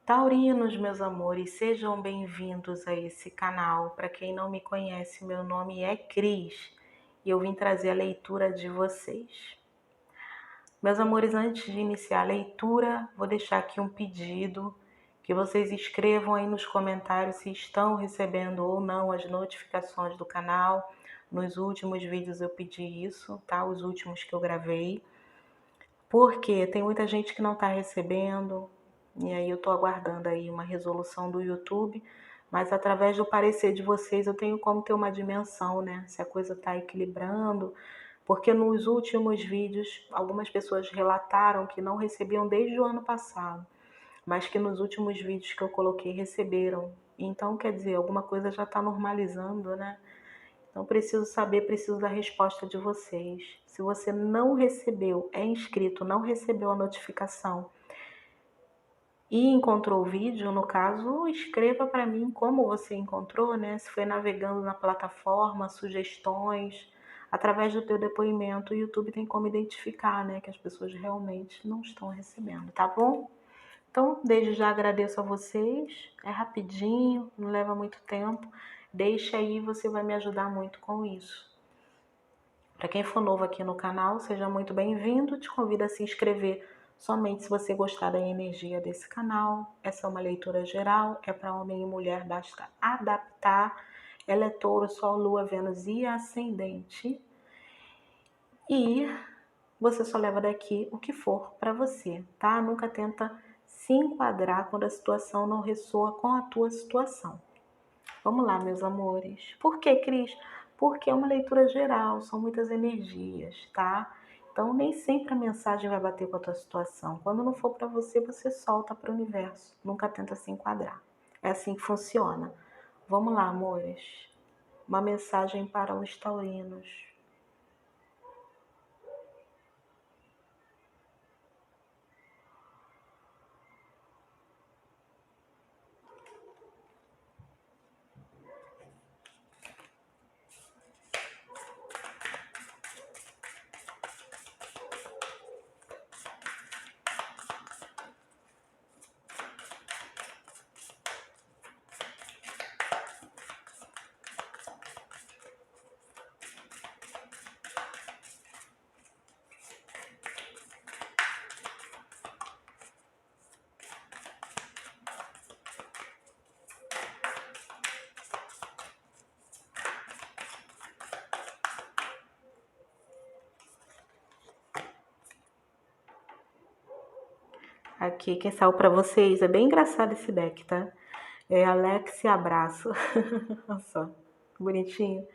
Taurinos, meus amores, sejam bem-vindos a esse canal. Para quem não me conhece, meu nome é Cris e eu vim trazer a leitura de vocês. Meus amores, antes de iniciar a leitura, vou deixar aqui um pedido que vocês escrevam aí nos comentários se estão recebendo ou não as notificações do canal. Nos últimos vídeos eu pedi isso, tá? Os últimos que eu gravei. Porque tem muita gente que não está recebendo, e aí eu estou aguardando aí uma resolução do YouTube, mas através do parecer de vocês eu tenho como ter uma dimensão, né? Se a coisa está equilibrando, porque nos últimos vídeos algumas pessoas relataram que não recebiam desde o ano passado, mas que nos últimos vídeos que eu coloquei receberam. Então, quer dizer, alguma coisa já está normalizando, né? Então, preciso saber, preciso da resposta de vocês. Se você não recebeu, é inscrito, não recebeu a notificação e encontrou o vídeo, no caso, escreva para mim como você encontrou, né? Se foi navegando na plataforma, sugestões, através do teu depoimento, o YouTube tem como identificar, né, que as pessoas realmente não estão recebendo, tá bom? Então, desde já agradeço a vocês, é rapidinho, não leva muito tempo. Deixa aí, você vai me ajudar muito com isso. Para quem for novo aqui no canal, seja muito bem-vindo. Te convido a se inscrever somente se você gostar da energia desse canal. Essa é uma leitura geral, é para homem e mulher, basta adaptar. Ela é touro, sol, lua, Vênus e ascendente. E você só leva daqui o que for para você, tá? Nunca tenta se enquadrar quando a situação não ressoa com a tua situação. Vamos lá, meus amores. Por que, Cris? Porque é uma leitura geral, são muitas energias, tá? Então, nem sempre a mensagem vai bater com a tua situação. Quando não for para você, você solta para o universo. Nunca tenta se enquadrar. É assim que funciona. Vamos lá, amores. Uma mensagem para os taurinos. Aqui, quem saiu para vocês, é bem engraçado esse deck, tá? É Alex e Abraço. Olha só, bonitinho.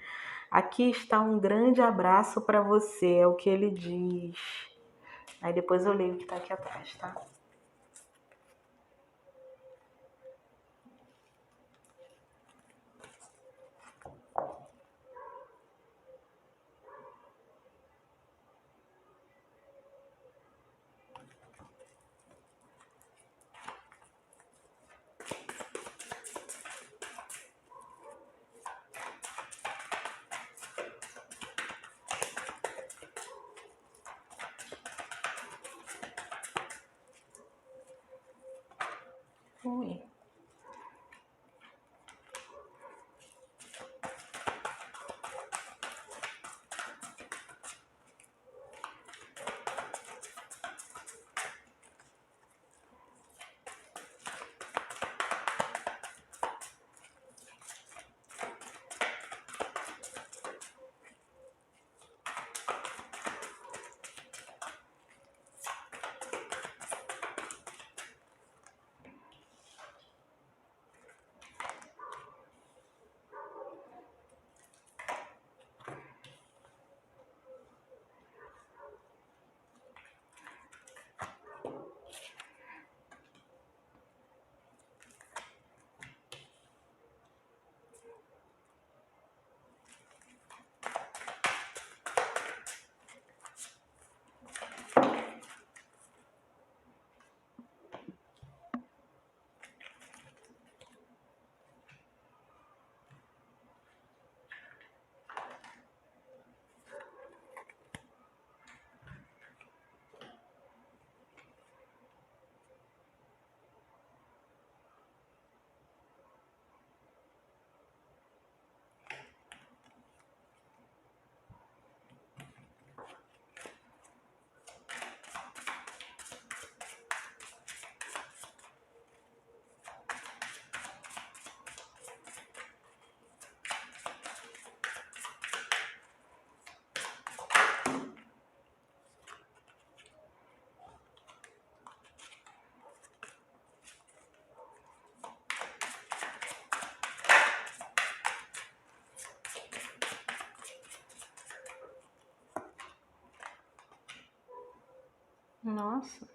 Aqui está um grande abraço para você, é o que ele diz. Aí depois eu leio o que tá aqui atrás, tá? Ui. Nossa.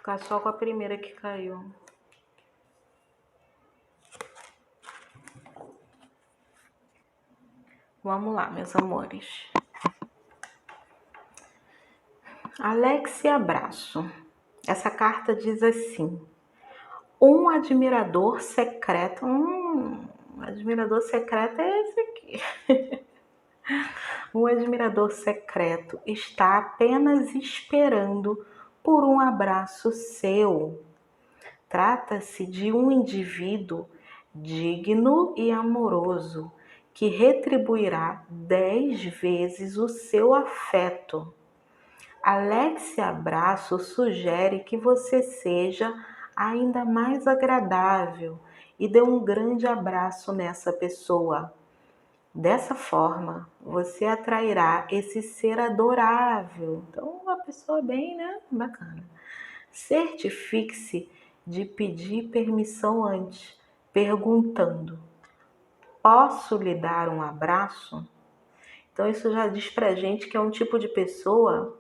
Vou ficar só com a primeira que caiu. Vamos lá, meus amores. Alex e abraço. Essa carta diz assim: um admirador secreto. Admirador secreto é esse aqui. Um admirador secreto está apenas esperando por um abraço seu. Trata-se de um indivíduo digno e amoroso que retribuirá 10 vezes o seu afeto. Alex Abraço sugere que você seja ainda mais agradável e dê um grande abraço nessa pessoa. Dessa forma, você atrairá esse ser adorável. Então, uma pessoa bem, né? Bacana. Certifique-se de pedir permissão antes, perguntando: posso lhe dar um abraço? Então, isso já diz pra gente que é um tipo de pessoa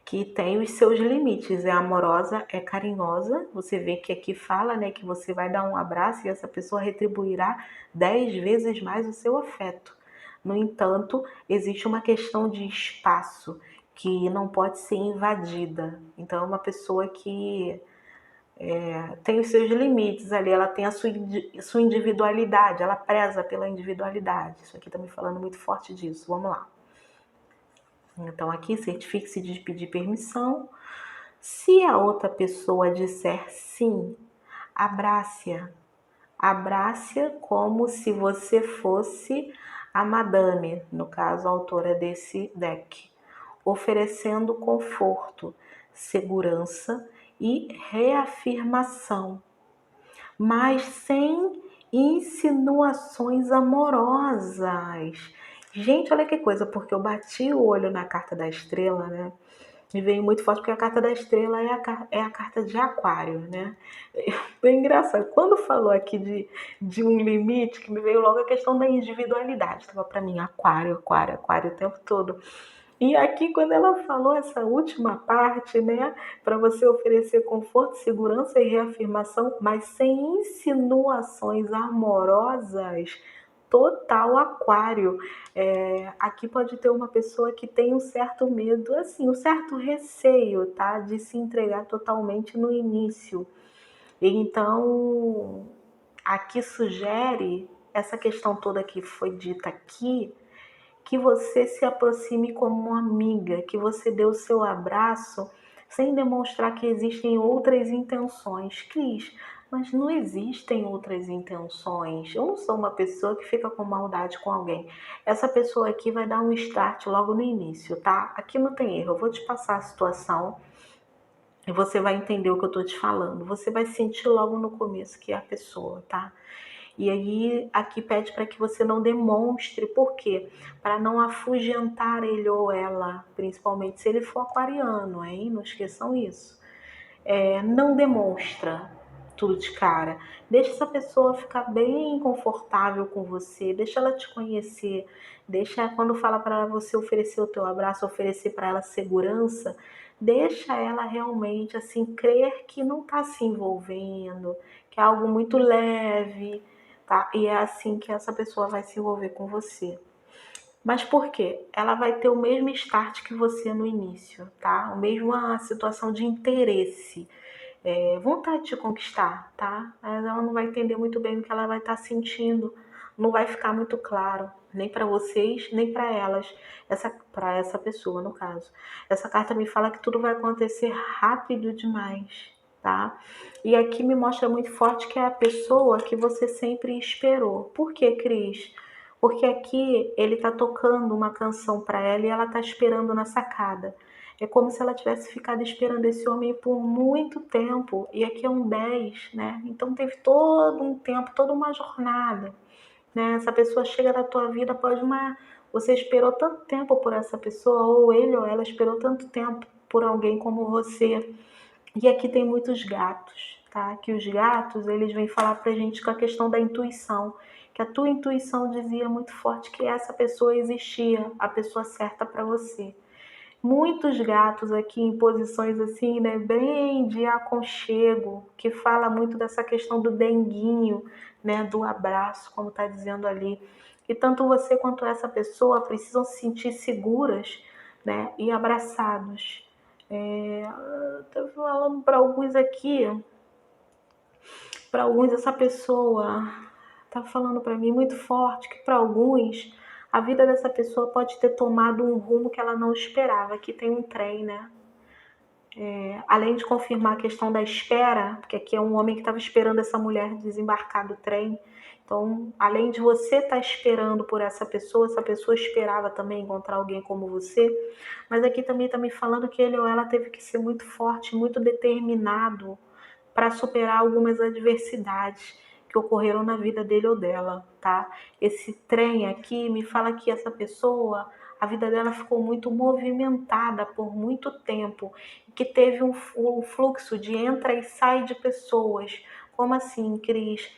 que tem os seus limites, é amorosa, é carinhosa. Você vê que aqui fala, né, que você vai dar um abraço e essa pessoa retribuirá 10 vezes mais o seu afeto. No entanto, existe uma questão de espaço que não pode ser invadida. Então, é uma pessoa que tem os seus limites ali, ela tem a sua individualidade, ela preza pela individualidade. Isso aqui tá me falando muito forte disso. Vamos lá. Então, aqui, certifique-se de pedir permissão. Se a outra pessoa disser sim, abrace-a. Abrace-a como se você fosse a madame, no caso, a autora desse deck, oferecendo conforto, segurança e reafirmação, mas sem insinuações amorosas. Gente, olha que coisa, porque eu bati o olho na carta da estrela, né? Me veio muito forte, porque a carta da estrela é a carta de aquário, né? Bem engraçado. Quando falou aqui de um limite, que me veio logo a questão da individualidade. Estava para mim aquário, aquário, aquário o tempo todo. E aqui, quando ela falou essa última parte, né, para você oferecer conforto, segurança e reafirmação, mas sem insinuações amorosas, total aquário. Aqui pode ter uma pessoa que tem um certo medo, assim, um certo receio, tá, de se entregar totalmente no início. Então, aqui sugere essa questão toda que foi dita aqui, que você se aproxime como uma amiga, que você dê o seu abraço sem demonstrar que existem outras intenções. Cris, mas não existem outras intenções. Eu não sou uma pessoa que fica com maldade com alguém. Essa pessoa aqui vai dar um start logo no início, tá? Aqui não tem erro. Eu vou te passar a situação e você vai entender o que eu tô te falando. Você vai sentir logo no começo que é a pessoa, tá? E aí, aqui pede para que você não demonstre, por quê? Para não afugentar ele ou ela, principalmente se ele for aquariano, hein? Não esqueçam isso. Não demonstra tudo de cara. Deixa essa pessoa ficar bem confortável com você, deixa ela te conhecer, deixa quando fala para você oferecer o teu abraço, oferecer para ela segurança, deixa ela realmente assim crer que não está se envolvendo, que é algo muito leve, tá? E é assim que essa pessoa vai se envolver com você. Mas por quê? Ela vai ter o mesmo start que você no início, tá? A mesma situação de interesse, vontade de conquistar, tá? Mas ela não vai entender muito bem o que ela vai estar sentindo, não vai ficar muito claro, nem para vocês, nem para elas, para essa pessoa, no caso. Essa carta me fala que tudo vai acontecer rápido demais. tá? E aqui me mostra muito forte que é a pessoa que você sempre esperou. Por que, Cris? Porque aqui ele tá tocando uma canção para ela e ela tá esperando na sacada. É como se ela tivesse ficado esperando esse homem por muito tempo. E aqui é um 10, né? Então teve todo um tempo, toda uma jornada, né? Essa pessoa chega na tua vida após uma. Você esperou tanto tempo por essa pessoa, ou ele ou ela esperou tanto tempo por alguém como você. E aqui tem muitos gatos, tá? Que os gatos, eles vêm falar pra gente com a questão da intuição, que a tua intuição dizia muito forte que essa pessoa existia, a pessoa certa para você. Muitos gatos aqui em posições assim, né, bem de aconchego, que fala muito dessa questão do denguinho, né, do abraço, como tá dizendo ali. E tanto você quanto essa pessoa precisam se sentir seguras, né, e abraçados. Tô falando para alguns aqui, para alguns essa pessoa tá falando para mim muito forte que para alguns a vida dessa pessoa pode ter tomado um rumo que ela não esperava. Aqui tem um trem, né? Além de confirmar a questão da espera, porque aqui é um homem que estava esperando essa mulher desembarcar do trem. Então, além de você estar esperando por essa pessoa esperava também encontrar alguém como você. Mas aqui também está me falando que ele ou ela teve que ser muito forte, muito determinado para superar algumas adversidades que ocorreram na vida dele ou dela, tá? Esse trem aqui me fala que essa pessoa, a vida dela ficou muito movimentada por muito tempo, que teve um fluxo de entra e sai de pessoas. Como assim, Cris?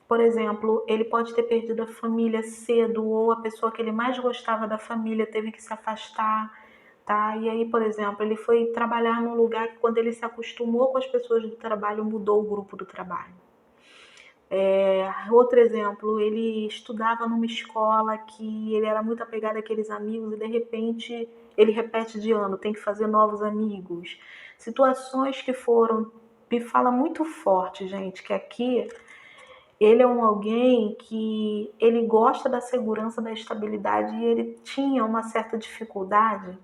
Por exemplo, ele pode ter perdido a família cedo, ou a pessoa que ele mais gostava da família teve que se afastar, tá? E aí, por exemplo, ele foi trabalhar num lugar que quando ele se acostumou com as pessoas do trabalho, mudou o grupo do trabalho. Outro exemplo, ele estudava numa escola que ele era muito apegado àqueles amigos e de repente ele repete de ano, tem que fazer novos amigos. Situações que foram, me fala muito forte, gente, que aqui ele é alguém que ele gosta da segurança, da estabilidade e ele tinha uma certa dificuldade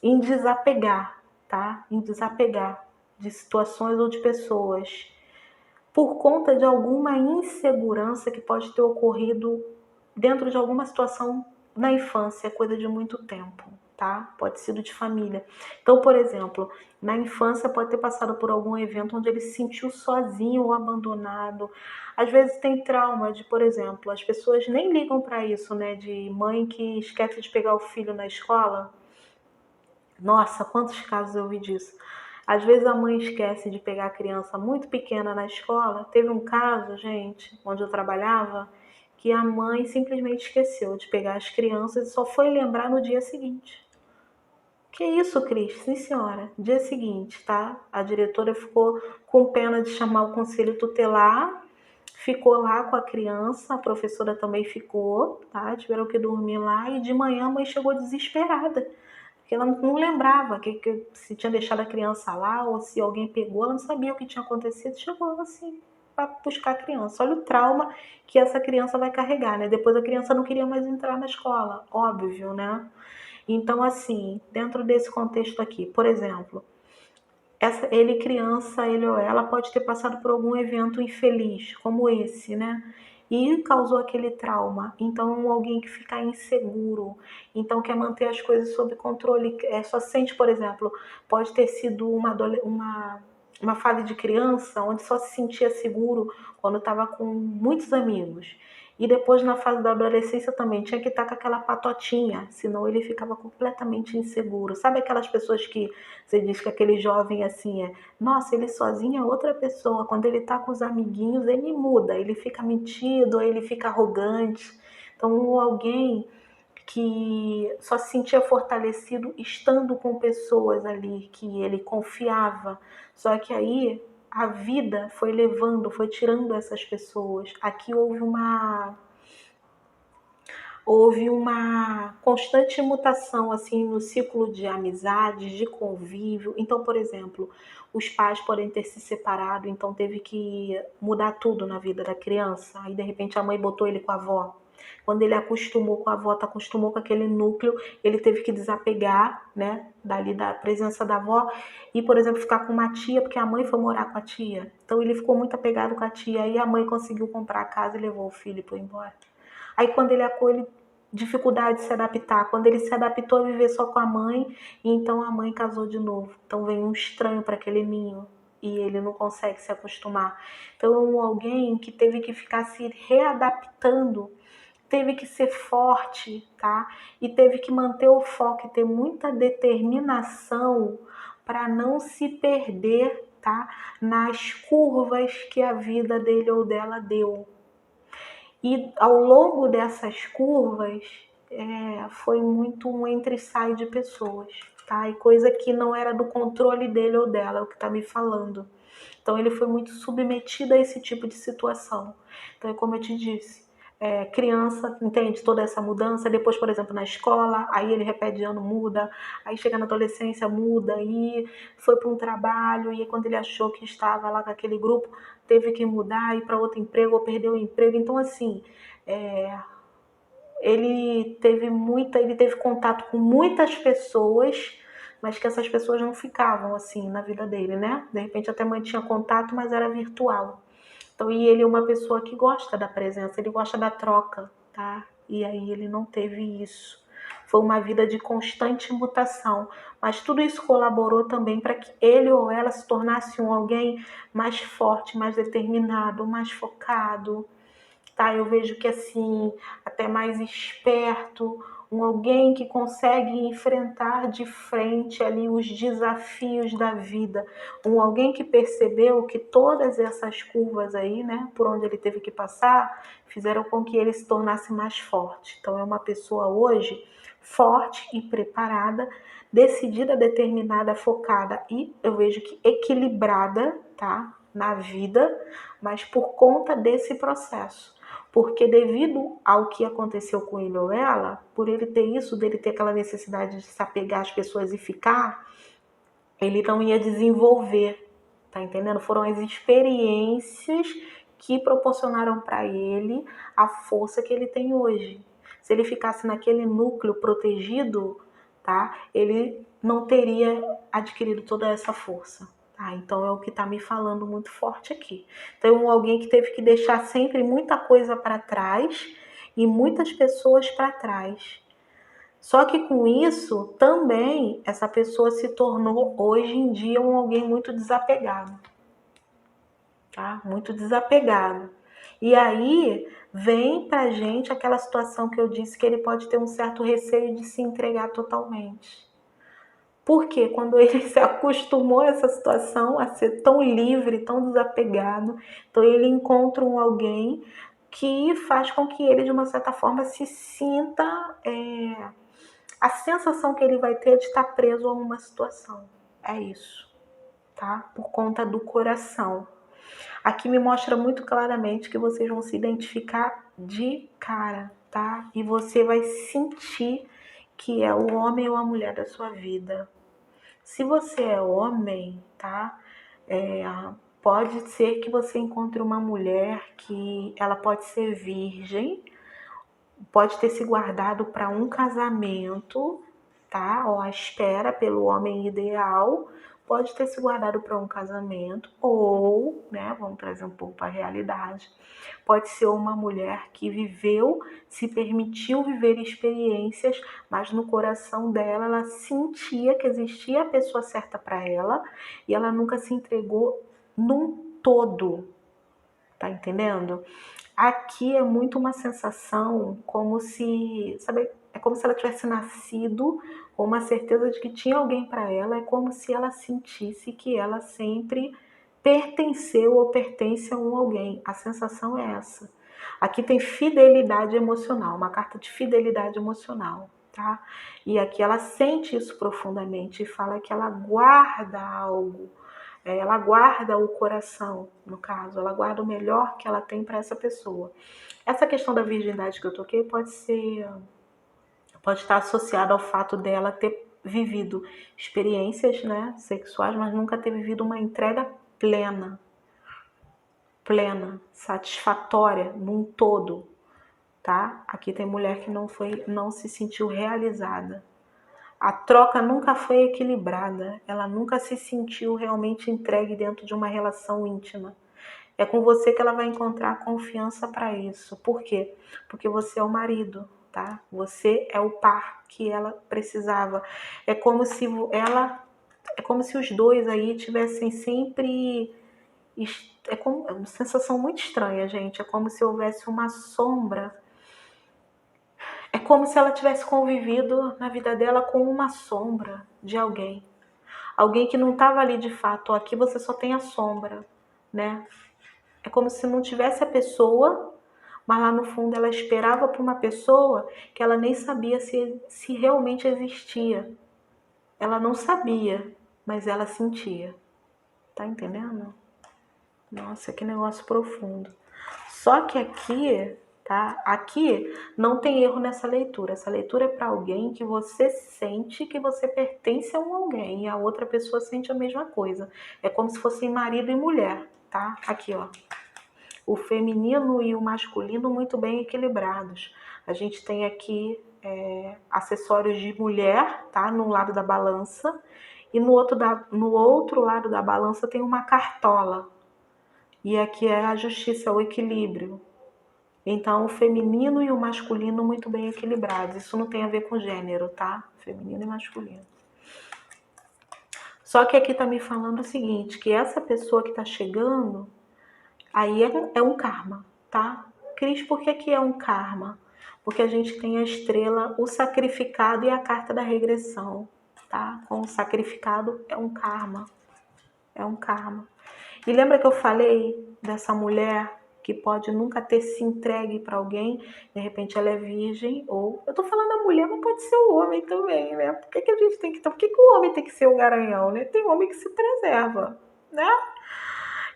em desapegar, tá? Em desapegar de situações ou de pessoas por conta de alguma insegurança que pode ter ocorrido dentro de alguma situação na infância, coisa de muito tempo, tá? Pode ser de família. Então, por exemplo, na infância pode ter passado por algum evento onde ele se sentiu sozinho ou abandonado. Às vezes tem trauma de, por exemplo, as pessoas nem ligam para isso, né? De mãe que esquece de pegar o filho na escola. Nossa, quantos casos eu vi disso. Às vezes a mãe esquece de pegar a criança muito pequena na escola. Teve um caso, gente, onde eu trabalhava, que a mãe simplesmente esqueceu de pegar as crianças e só foi lembrar no dia seguinte. Que isso, Cris? Sim, senhora. Dia seguinte, tá? A diretora ficou com pena de chamar o conselho tutelar, ficou lá com a criança, a professora também ficou, tá? Tiveram que dormir lá e de manhã a mãe chegou desesperada porque ela não lembrava se tinha deixado a criança lá ou se alguém pegou, ela não sabia o que tinha acontecido, chegou assim para buscar a criança. Olha o trauma que essa criança vai carregar, né? Depois a criança não queria mais entrar na escola, óbvio, né? Então, assim, dentro desse contexto aqui, por exemplo, ele criança, ele ou ela pode ter passado por algum evento infeliz, como esse, né? E causou aquele trauma. Então, alguém que fica inseguro, então quer manter as coisas sob controle, só sente, por exemplo, pode ter sido uma fase de criança onde só se sentia seguro quando estava com muitos amigos. E depois, na fase da adolescência, também tinha que estar com aquela patotinha, senão ele ficava completamente inseguro. Sabe aquelas pessoas que você diz que aquele jovem assim nossa, ele sozinho é outra pessoa. Quando ele tá com os amiguinhos, ele muda, ele fica metido, ele fica arrogante. Então, alguém que só se sentia fortalecido estando com pessoas ali que ele confiava. Só que aí a vida foi levando, foi tirando essas pessoas. Aqui houve uma constante mutação assim no ciclo de amizades, de convívio. Então, por exemplo, os pais podem ter se separado, então teve que mudar tudo na vida da criança. Aí de repente a mãe botou ele com a avó. Quando ele acostumou com a avó, acostumou com aquele núcleo, ele teve que desapegar, né, dali da presença da avó e, por exemplo, ficar com uma tia, porque a mãe foi morar com a tia. Então ele ficou muito apegado com a tia, aí a mãe conseguiu comprar a casa e levou o filho e foi embora. Aí quando ele acolhe, dificuldade de se adaptar. Quando ele se adaptou a viver só com a mãe, então a mãe casou de novo. Então vem um estranho para aquele ninho e ele não consegue se acostumar. Então alguém que teve que ficar se readaptando, teve que ser forte, tá? E teve que manter o foco e ter muita determinação para não se perder, tá? Nas curvas que a vida dele ou dela deu. E ao longo dessas curvas, foi muito um entra e sai de pessoas, tá? E coisa que não era do controle dele ou dela, é o que tá me falando. Então ele foi muito submetido a esse tipo de situação. Então é como eu te disse, criança entende toda essa mudança, depois, por exemplo, na escola, aí ele repete de ano, muda, aí chega na adolescência, muda, aí foi para um trabalho, e quando ele achou que estava lá com aquele grupo, teve que mudar, ir para outro emprego, ou perdeu o emprego. Então, assim, ele teve contato com muitas pessoas, mas que essas pessoas não ficavam assim na vida dele, né? De repente até mantinha contato, mas era virtual. Então, e ele é uma pessoa que gosta da presença, ele gosta da troca, tá? E aí ele não teve isso. Foi uma vida de constante mutação, mas tudo isso colaborou também para que ele ou ela se tornasse alguém mais forte, mais determinado, mais focado, tá? Eu vejo que assim, até mais esperto, alguém que consegue enfrentar de frente ali os desafios da vida, alguém que percebeu que todas essas curvas aí, né, por onde ele teve que passar, fizeram com que ele se tornasse mais forte. Então é uma pessoa hoje forte e preparada, decidida, determinada, focada e eu vejo que equilibrada, tá, na vida, mas por conta desse processo. Porque devido ao que aconteceu com ele ou ela, por ele ter isso, dele ter aquela necessidade de se apegar às pessoas e ficar, ele não ia desenvolver, tá entendendo? Foram as experiências que proporcionaram para ele a força que ele tem hoje. Se ele ficasse naquele núcleo protegido, tá? Ele não teria adquirido toda essa força. Ah, então é o que está me falando muito forte aqui. Então, alguém que teve que deixar sempre muita coisa para trás e muitas pessoas para trás. Só que com isso, também, essa pessoa se tornou, hoje em dia, alguém muito desapegado. Tá? Muito desapegado. E aí, vem pra gente aquela situação que eu disse que ele pode ter um certo receio de se entregar totalmente. Porque quando ele se acostumou a essa situação, a ser tão livre, tão desapegado, então ele encontra alguém que faz com que ele, de uma certa forma, se sinta... a sensação que ele vai ter é de estar preso a uma situação. É isso, tá? Por conta do coração. Aqui me mostra muito claramente que vocês vão se identificar de cara, tá? E você vai sentir que é o homem ou a mulher da sua vida. Se você é homem, tá? Pode ser que você encontre uma mulher que ela pode ser virgem, pode ter se guardado para um casamento, tá? Ou à espera pelo homem ideal, pode ter se guardado para um casamento, ou, né, vamos trazer um pouco para a realidade, pode ser uma mulher que viveu, se permitiu viver experiências, mas no coração dela ela sentia que existia a pessoa certa para ela e ela nunca se entregou num todo, tá entendendo? Aqui é muito uma sensação como se, sabe, é como se ela tivesse nascido com uma certeza de que tinha alguém para ela, é como se ela sentisse que ela sempre pertenceu ou pertence a alguém. A sensação é essa. Aqui tem fidelidade emocional, uma carta de fidelidade emocional, tá? E aqui ela sente isso profundamente e fala que ela guarda algo. Ela guarda o coração, no caso, ela guarda o melhor que ela tem para essa pessoa. Essa questão da virgindade que eu toquei pode estar associada ao fato dela ter vivido experiências, né, sexuais, mas nunca ter vivido uma entrega plena, satisfatória num todo, tá? Aqui tem mulher que não se sentiu realizada. A troca nunca foi equilibrada, ela nunca se sentiu realmente entregue dentro de uma relação íntima. É com você que ela vai encontrar confiança para isso. Por quê? Porque você é o marido, tá? Você é o par que ela precisava. É como se os dois aí tivessem sempre. É uma sensação muito estranha, gente. É como se houvesse uma sombra. É como se ela tivesse convivido na vida dela com uma sombra de alguém. Alguém que não estava ali de fato. Ó, aqui você só tem a sombra, né? É como se não tivesse a pessoa, mas lá no fundo ela esperava por uma pessoa que ela nem sabia se realmente existia. Ela não sabia, mas ela sentia. Tá entendendo? Nossa, que negócio profundo. Só que aqui, tá? Aqui não tem erro nessa leitura. Essa leitura é para alguém que você sente que você pertence a um alguém e a outra pessoa sente a mesma coisa. É como se fossem marido e mulher, tá? Aqui, ó. O feminino e o masculino muito bem equilibrados. A gente tem aqui acessórios de mulher, tá? No lado da balança. E no outro lado da balança tem uma cartola. E aqui é a justiça, o equilíbrio. Então, o feminino e o masculino muito bem equilibrados. Isso não tem a ver com gênero, tá? Feminino e masculino. Só que aqui tá me falando o seguinte, que essa pessoa que tá chegando, aí é um karma, tá? Cris, por que é um karma? Porque a gente tem a estrela, o sacrificado e a carta da regressão, tá? Com o sacrificado é um karma. É um karma. E lembra que eu falei dessa mulher que pode nunca ter se entregue para alguém, de repente ela é virgem, ou eu tô falando da mulher, mas pode ser o homem também, né? Por que a gente tem que. Por que o homem tem que ser o garanhão, né? Tem homem que se preserva, né?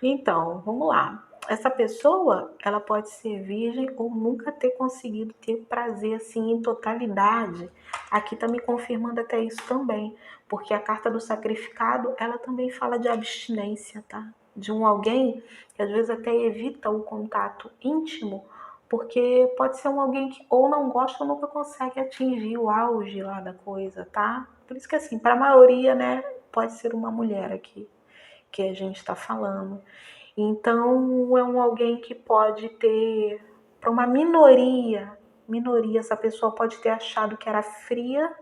Então, vamos lá. Essa pessoa, ela pode ser virgem ou nunca ter conseguido ter prazer assim em totalidade. Aqui tá me confirmando até isso também, porque a carta do sacrificado, ela também fala de abstinência, tá? De um alguém que às vezes até evita o contato íntimo, porque pode ser um alguém que ou não gosta ou nunca consegue atingir o auge lá da coisa, tá? Por isso que assim, para a maioria, né, pode ser uma mulher aqui que a gente está falando. Então, é um alguém que pode ter, para uma minoria, essa pessoa pode ter achado que era fria,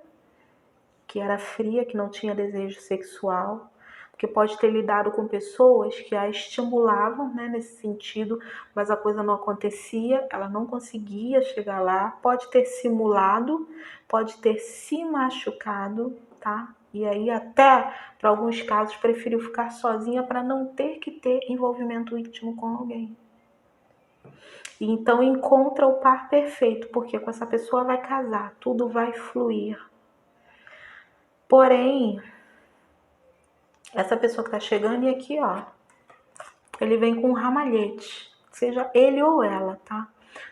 que não tinha desejo sexual, porque pode ter lidado com pessoas que a estimulavam, né, nesse sentido, mas a coisa não acontecia, ela não conseguia chegar lá, pode ter simulado, pode ter se machucado, tá? E aí até, para alguns casos, preferiu ficar sozinha para não ter que ter envolvimento íntimo com alguém. E então encontra o par perfeito, porque com essa pessoa vai casar, tudo vai fluir. Porém, essa pessoa que está chegando e aqui, ó, ele vem com um ramalhete, seja ele ou ela, tá?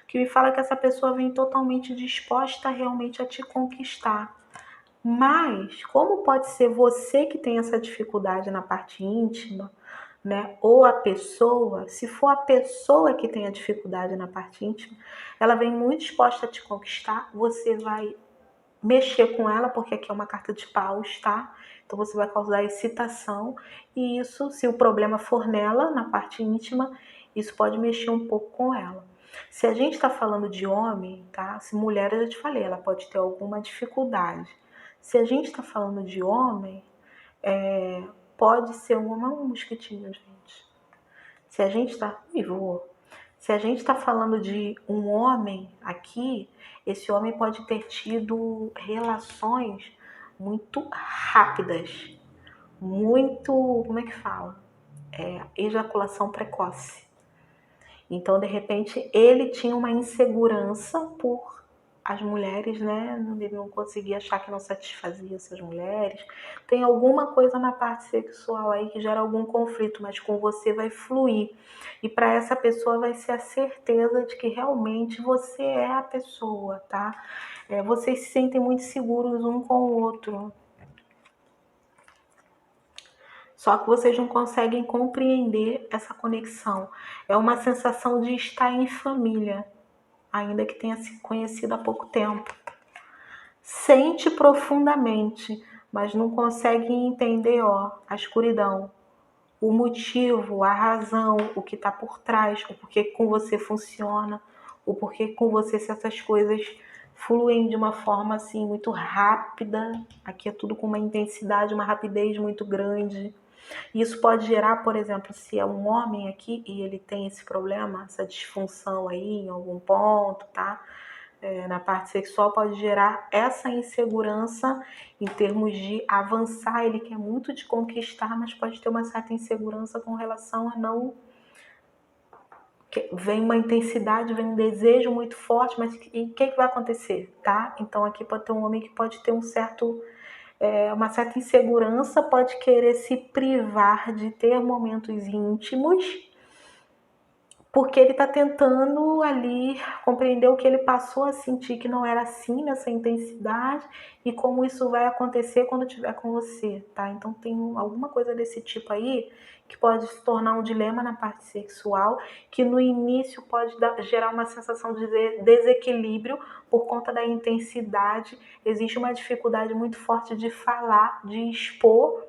Que me fala que essa pessoa vem totalmente disposta realmente a te conquistar. Mas, como pode ser você que tem essa dificuldade na parte íntima, né? Ou a pessoa, se for a pessoa que tem a dificuldade na parte íntima, ela vem muito disposta a te conquistar, você vai mexer com ela, porque aqui é uma carta de paus, tá? Então você vai causar excitação e isso, se o problema for nela, na parte íntima, isso pode mexer um pouco com ela. Se a gente tá falando de homem, tá? Se mulher, eu já te falei, ela pode ter alguma dificuldade. Se a gente tá falando de homem, pode ser um mosquitinho, gente. Se a gente tá... Se a gente está falando de um homem aqui, esse homem pode ter tido relações muito rápidas, muito, como é que fala? Ejaculação precoce. Então, de repente, ele tinha uma insegurança por as mulheres, né? Ele não conseguia achar que não satisfazia essas mulheres. Tem alguma coisa na parte sexual aí que gera algum conflito, mas com você vai fluir. E para essa pessoa vai ser a certeza de que realmente você é a pessoa, tá? Vocês se sentem muito seguros um com o outro. Só que vocês não conseguem compreender essa conexão. É uma sensação de estar em família. ainda que tenha se conhecido há pouco tempo. Sente profundamente, mas não consegue entender, a escuridão, o motivo, a razão, o que está por trás, o porquê com você funciona, o porquê com você se essas coisas fluem de uma forma assim muito rápida. Aqui é tudo com uma intensidade, uma rapidez muito grande. Isso pode gerar, por exemplo, se é um homem aqui e ele tem esse problema, essa disfunção aí em algum ponto, tá? Na parte sexual pode gerar essa insegurança em termos de avançar. Ele quer muito te conquistar, mas pode ter uma certa insegurança com relação a não... Vem uma intensidade, vem um desejo muito forte, mas o que vai acontecer, tá? Então aqui pode ter um homem que pode ter uma certa insegurança, pode querer se privar de ter momentos íntimos, porque ele está tentando ali compreender o que ele passou a sentir, que não era assim nessa intensidade, e como isso vai acontecer quando estiver com você, tá? Então tem alguma coisa desse tipo aí que pode se tornar um dilema na parte sexual, que no início pode gerar uma sensação de desequilíbrio por conta da intensidade. Existe uma dificuldade muito forte de falar, de expor,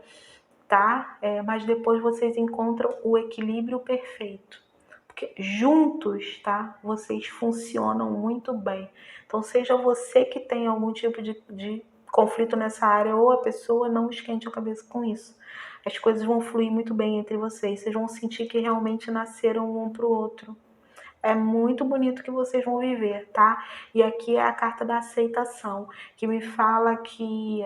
tá? Mas depois vocês encontram o equilíbrio perfeito. Porque juntos, tá? Vocês funcionam muito bem. Então, seja você que tem algum tipo de conflito nessa área ou a pessoa, não esquente a cabeça com isso. As coisas vão fluir muito bem entre vocês. Vocês vão sentir que realmente nasceram um para o outro. É muito bonito que vocês vão viver, tá? E aqui é a carta da aceitação, que me fala que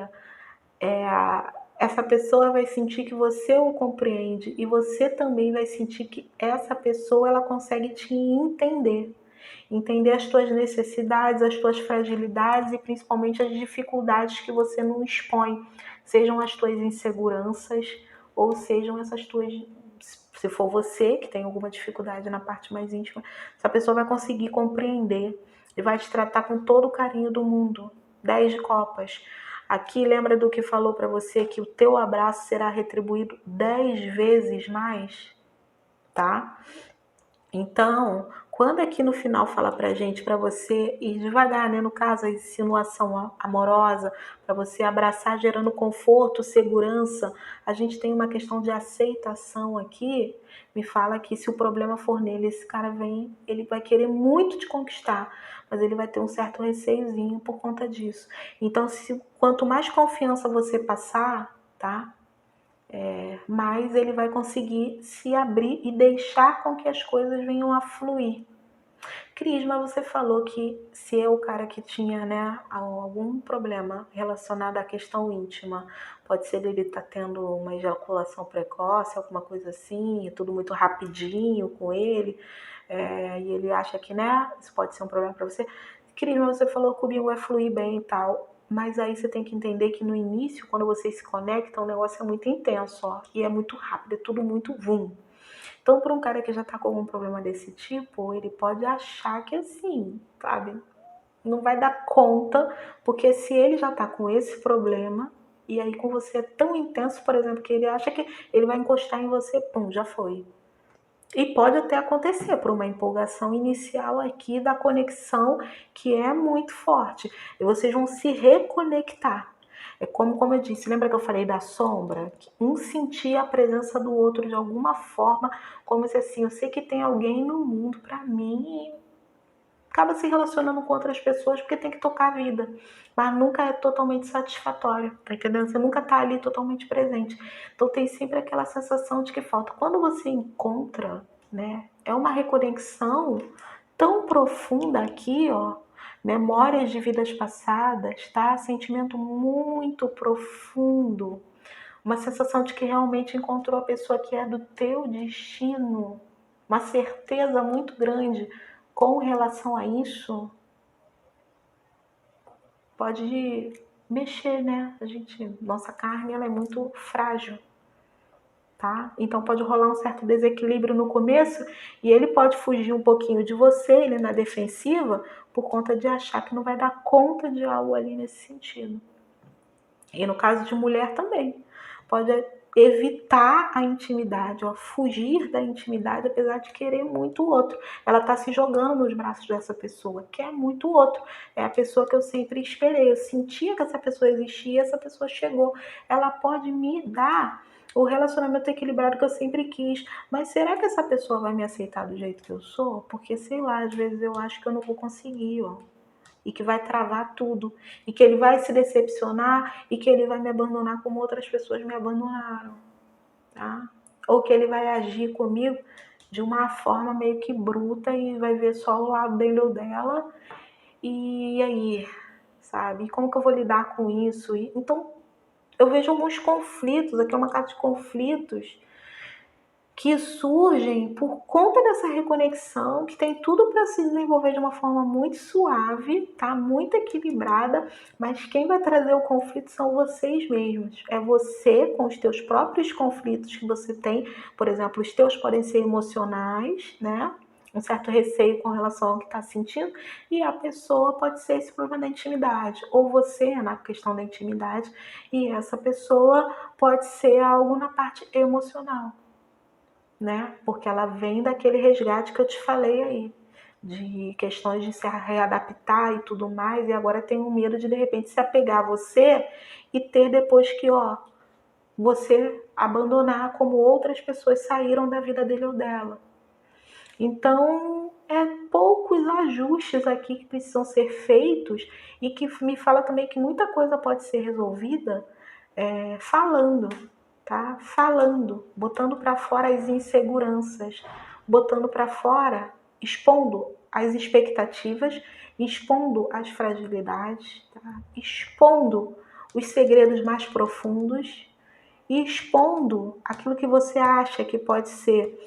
essa pessoa vai sentir que você o compreende e você também vai sentir que essa pessoa ela consegue te entender as tuas necessidades, as tuas fragilidades e principalmente as dificuldades que você não expõe, sejam as tuas inseguranças ou sejam essas tuas... Se for você que tem alguma dificuldade na parte mais íntima, essa pessoa vai conseguir compreender e vai te tratar com todo o carinho do mundo. 10 de copas. Aqui lembra do que falou para você, que o teu abraço será retribuído 10 vezes mais, tá? Então, quando aqui no final fala pra gente, para você ir devagar, né? No caso, a insinuação amorosa, para você abraçar gerando conforto, segurança, a gente tem uma questão de aceitação aqui. Me fala que se o problema for nele, esse cara vem, ele vai querer muito te conquistar, mas ele vai ter um certo receiozinho por conta disso. Então, quanto mais confiança você passar, tá? Mas ele vai conseguir se abrir e deixar com que as coisas venham a fluir. Cris, mas você falou que se é o cara que tinha, né, algum problema relacionado à questão íntima, pode ser ele estar tendo uma ejaculação precoce, alguma coisa assim, tudo muito rapidinho com ele, e ele acha que, né, isso pode ser um problema para você. Cris, mas você falou que o bingo vai fluir bem e tal. Mas aí você tem que entender que no início, quando vocês se conectam, o negócio é muito intenso, e é muito rápido, é tudo muito vum. Então, para um cara que já tá com algum problema desse tipo, ele pode achar que assim, sabe, não vai dar conta, porque se ele já tá com esse problema, e aí com você é tão intenso, por exemplo, que ele acha que ele vai encostar em você, pum, já foi. E pode até acontecer por uma empolgação inicial aqui da conexão que é muito forte. E vocês vão se reconectar. É como eu disse, lembra que eu falei da sombra? Um sentia a presença do outro de alguma forma, como se assim, eu sei que tem alguém no mundo para mim e acaba se relacionando com outras pessoas porque tem que tocar a vida. Mas nunca é totalmente satisfatório, tá entendendo? Você nunca tá ali totalmente presente. Então tem sempre aquela sensação de que falta. Quando você encontra, né? É uma reconexão tão profunda aqui, memórias de vidas passadas, tá? Sentimento muito profundo. Uma sensação de que realmente encontrou a pessoa que é do teu destino. Uma certeza muito grande com relação a isso. Pode mexer, né? Nossa carne ela é muito frágil, tá? Então pode rolar um certo desequilíbrio no começo e ele pode fugir um pouquinho de você, ele na defensiva, por conta de achar que não vai dar conta de algo ali nesse sentido. E no caso de mulher também, pode evitar a intimidade, ó, fugir da intimidade, apesar de querer muito o outro. Ela tá se jogando nos braços dessa pessoa, quer muito o outro. É a pessoa que eu sempre esperei. Eu sentia que essa pessoa existia, essa pessoa chegou. Ela pode me dar o relacionamento equilibrado que eu sempre quis. Mas será que essa pessoa vai me aceitar do jeito que eu sou? Porque, sei lá, às vezes eu acho que eu não vou conseguir, ó. E que vai travar tudo. E que ele vai se decepcionar e que ele vai me abandonar como outras pessoas me abandonaram, tá? Ou que ele vai agir comigo de uma forma meio que bruta e vai ver só o lado dele ou dela. E aí, sabe? E como que eu vou lidar com isso? Então, eu vejo alguns conflitos, aqui é uma carta de conflitos, que surgem por conta dessa reconexão, que tem tudo para se desenvolver de uma forma muito suave, tá? Muito equilibrada, mas quem vai trazer o conflito são vocês mesmos. É você com os teus próprios conflitos que você tem, por exemplo, os teus podem ser emocionais, né? Um certo receio com relação ao que está sentindo, e a pessoa pode ser esse problema da intimidade, ou você na questão da intimidade, e essa pessoa pode ser algo na parte emocional, né? Porque ela vem daquele resgate que eu te falei aí, de questões de se readaptar e tudo mais, e agora tem um medo de repente se apegar a você e ter depois que, ó, você abandonar como outras pessoas saíram da vida dele ou dela. Então, é poucos ajustes aqui que precisam ser feitos e que me fala também que muita coisa pode ser resolvida falando, tá? Falando, botando para fora as inseguranças, botando para fora, expondo as expectativas, expondo as fragilidades, tá? Expondo os segredos mais profundos e expondo aquilo que você acha que pode ser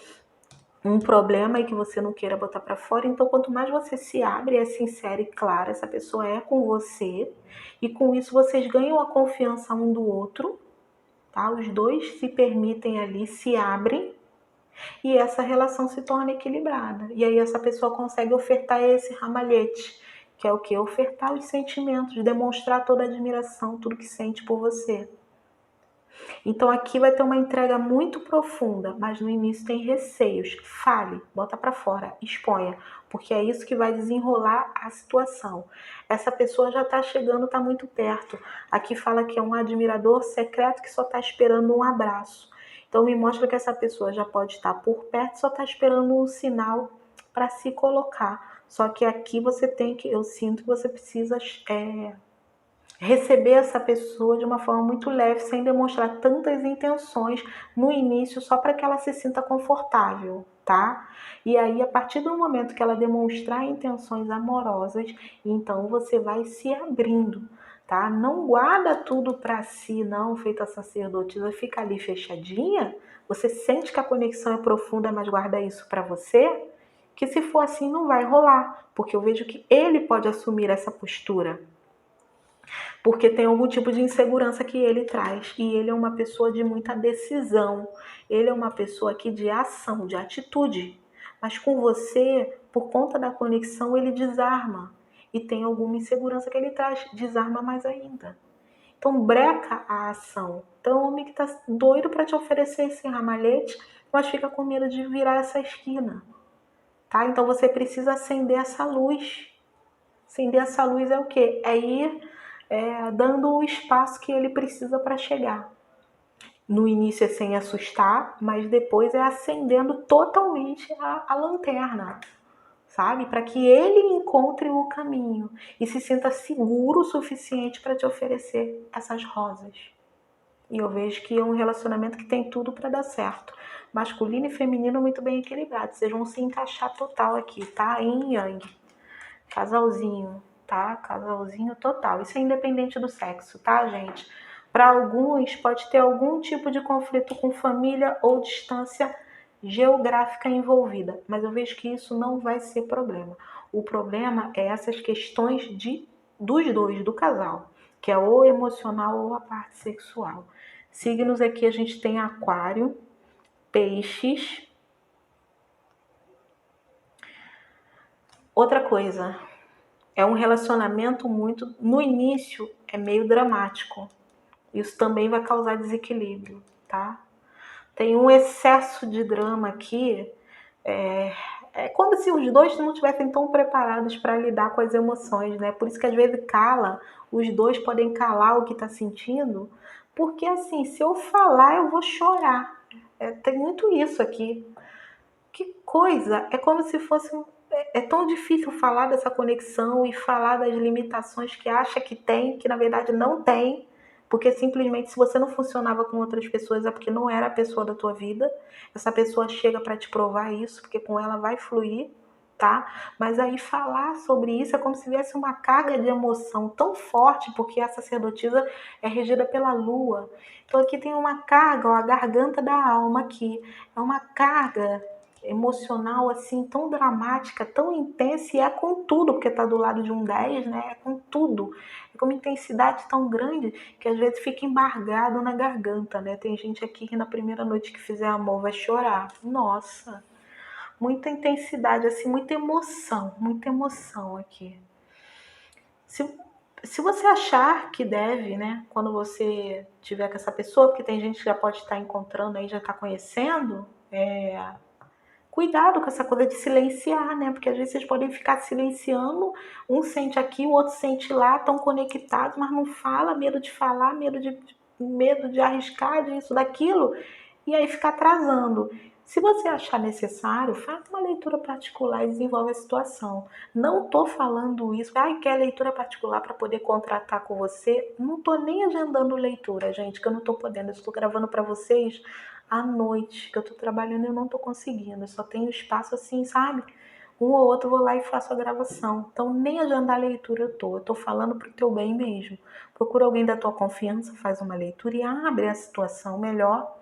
um problema e que você não queira botar para fora. Então, quanto mais você se abre, é sincero e claro, essa pessoa é com você, e com isso vocês ganham a confiança um do outro, tá? Os dois se permitem ali, se abrem, e essa relação se torna equilibrada. E aí essa pessoa consegue ofertar esse ramalhete, que é o que? Ofertar os sentimentos, demonstrar toda a admiração, tudo que sente por você. Então aqui vai ter uma entrega muito profunda, mas no início tem receios. Fale, bota para fora, exponha, porque é isso que vai desenrolar a situação. Essa pessoa já está chegando, está muito perto. Aqui fala que é um admirador secreto que só está esperando um abraço. Então me mostra que essa pessoa já pode estar por perto, só está esperando um sinal para se colocar. Só que aqui você tem que, eu sinto que você precisa receber essa pessoa de uma forma muito leve, sem demonstrar tantas intenções no início, só para que ela se sinta confortável, tá? E aí, a partir do momento que ela demonstrar intenções amorosas, então você vai se abrindo, tá? Não guarda tudo para si, não, feita sacerdotisa, fica ali fechadinha. Você sente que a conexão é profunda, mas guarda isso para você, que se for assim não vai rolar, porque eu vejo que ele pode assumir essa postura, porque tem algum tipo de insegurança que ele traz, e ele é uma pessoa de muita decisão, ele é uma pessoa aqui de ação, de atitude, mas com você, por conta da conexão, ele desarma, e tem alguma insegurança que ele traz, desarma mais ainda. Então breca a ação. Então o homem que tá doido para te oferecer esse ramalhete, mas fica com medo de virar essa esquina, tá? Então você precisa acender essa luz. Acender essa luz é o quê? É ir dando o espaço que ele precisa para chegar. No início é sem assustar, mas depois é acendendo totalmente a lanterna, sabe? Para que ele encontre o caminho e se sinta seguro o suficiente para te oferecer essas rosas. E eu vejo que é um relacionamento que tem tudo para dar certo. Masculino e feminino muito bem equilibrado. Vocês vão se encaixar total aqui, tá? Yin e yang. Casalzinho, tá? Casalzinho total. Isso é independente do sexo, tá, gente? Para alguns, pode ter algum tipo de conflito com família ou distância geográfica envolvida, mas eu vejo que isso não vai ser problema. O problema é essas questões dos dois, do casal, que é ou emocional ou a parte sexual. Signos aqui a gente tem Aquário, Peixes. Outra coisa, é um relacionamento no início é meio dramático. Isso também vai causar desequilíbrio, tá? Tem um excesso de drama aqui. É como se os dois não estivessem tão preparados para lidar com as emoções, né? Por isso que às vezes cala, os dois podem calar o que tá sentindo, porque assim, se eu falar, eu vou chorar. Tem muito isso aqui. Que coisa! É como se fosse. É tão difícil falar dessa conexão e falar das limitações que acha que tem, que na verdade não tem, porque simplesmente se você não funcionava com outras pessoas é porque não era a pessoa da tua vida. Essa pessoa chega para te provar isso, porque com ela vai fluir, tá? Mas aí falar sobre isso é como se tivesse uma carga de emoção tão forte, porque a sacerdotisa é regida pela lua. Então aqui tem uma carga, ó, a garganta da alma aqui. É uma carga emocional assim tão dramática, tão intensa, e é com tudo, porque tá do lado de um 10, né? É com tudo. É com uma intensidade tão grande que às vezes fica embargado na garganta, né? Tem gente aqui que na primeira noite que fizer amor vai chorar. Nossa, muita intensidade, assim, muita emoção aqui. Se você achar que deve, né, quando você tiver com essa pessoa, porque tem gente que já pode estar encontrando aí, já está conhecendo, cuidado com essa coisa de silenciar, né? Porque às vezes vocês podem ficar silenciando, um sente aqui, o outro sente lá, estão conectados, mas não fala, medo de falar, medo de arriscar, disso, daquilo, e aí fica atrasando. Se você achar necessário, faça uma leitura particular e desenvolve a situação. Não estou falando isso, quer leitura particular para poder contratar com você. Não estou nem agendando leitura, gente, que eu não estou podendo. Eu estou gravando para vocês à noite, que eu tô trabalhando e eu não tô conseguindo. Eu só tenho espaço assim, sabe? Um ou outro eu vou lá e faço a gravação. Então nem agendar a leitura eu tô falando pro teu bem mesmo. Procura alguém da tua confiança, faz uma leitura e abre a situação melhor,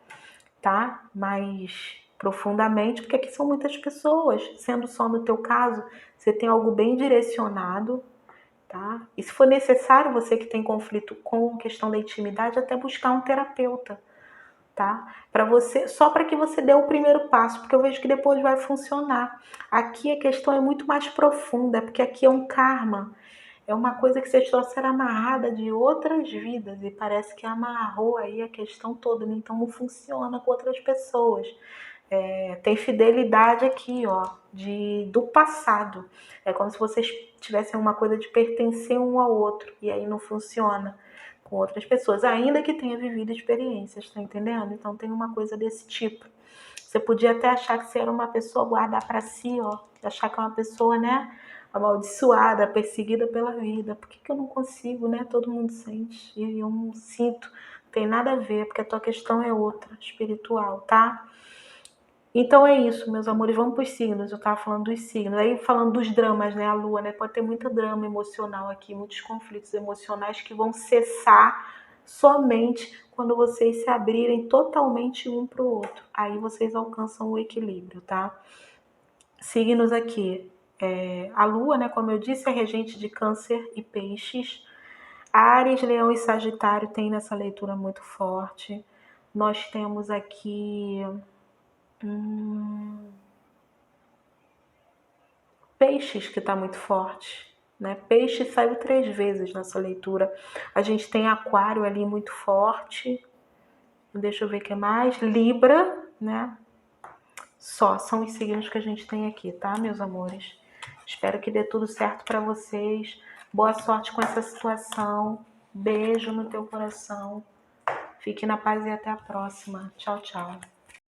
tá? Mais profundamente, porque aqui são muitas pessoas. Sendo só no teu caso, você tem algo bem direcionado, tá? E se for necessário, você que tem conflito com a questão da intimidade, até buscar um terapeuta, tá? Para você, só para que você dê o primeiro passo, porque eu vejo que depois vai funcionar. Aqui a questão é muito mais profunda, porque aqui é um karma, é uma coisa que vocês trouxeram amarrada de outras vidas e parece que amarrou aí a questão toda, né? Então não funciona com outras pessoas. Tem fidelidade aqui, ó, do passado. É como se vocês tivessem uma coisa de pertencer um ao outro e aí não funciona com outras pessoas, ainda que tenha vivido experiências, tá entendendo? Então tem uma coisa desse tipo. Você podia até achar que você era uma pessoa, guardar para si, ó, achar que é uma pessoa, né, amaldiçoada, perseguida pela vida. Por que eu não consigo, né? Todo mundo sente e eu não sinto. Não tem nada a ver, porque a tua questão é outra, espiritual, tá? Então é isso, meus amores, vamos para os signos. Eu estava falando dos signos, aí falando dos dramas, né? A lua, né? Pode ter muito drama emocional aqui, muitos conflitos emocionais que vão cessar somente quando vocês se abrirem totalmente um para o outro. Aí vocês alcançam o equilíbrio, tá? Signos aqui. A lua, né? Como eu disse, é regente de Câncer e Peixes. Áries, Leão e Sagitário tem nessa leitura muito forte. Nós temos aqui. Peixes, que está muito forte, né? Peixe saiu 3 vezes nessa leitura. A gente tem Aquário ali muito forte. Deixa eu ver o que mais. Libra, né? Só são os signos que a gente tem aqui, tá, meus amores? Espero que dê tudo certo para vocês. Boa sorte com essa situação. Beijo no teu coração. Fique na paz e até a próxima. Tchau, tchau.